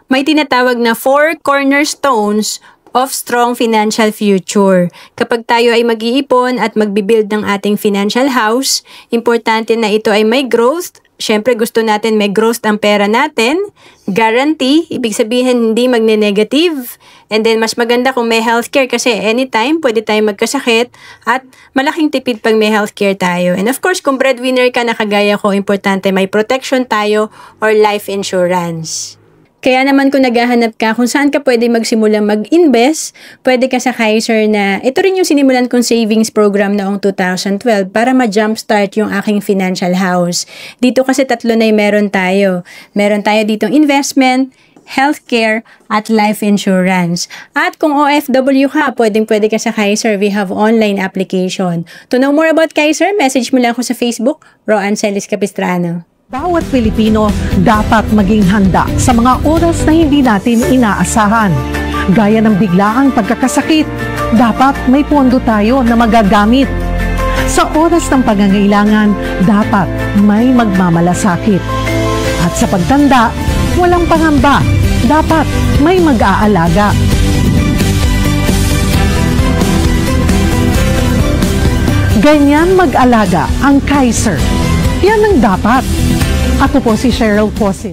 may tinatawag na 4 cornerstones of strong financial future. Kapag tayo ay mag-iipon at magbibuild ng ating financial house, importante na ito ay may growth. Siyempre, gusto natin may growth ang pera natin. Guarantee, ibig sabihin hindi magne-negative. And then, mas maganda kung may healthcare kasi anytime pwede tayong magkasakit at malaking tipid pag may healthcare tayo. And of course, kung breadwinner ka na kagaya ko, importante may protection tayo or life insurance. Kaya naman kung naghahanap ka kung saan ka pwede magsimulang mag-invest, pwede ka sa Kaiser na ito rin yung sinimulan kong savings program noong 2012 para ma-jumpstart yung aking financial house. Dito kasi 3 na yung meron tayo. Meron tayo ditong investment, healthcare, at life insurance. At kung OFW ka, pwede ka sa Kaiser. We have online application. To know more about Kaiser, message mo lang ako sa Facebook, Roan Celis Capistrano. Bawat Pilipino dapat maging handa sa mga oras na hindi natin inaasahan. Gaya ng biglaang pagkakasakit, dapat may pondo tayo na magagamit. Sa oras ng pangangailangan, dapat may magmamalasakit. At sa pagtanda, walang pangamba, dapat may mag-aalaga. Ganyan mag-alaga ang Kaiser. Yan ang dapat. Ako po si Cheryl Posip.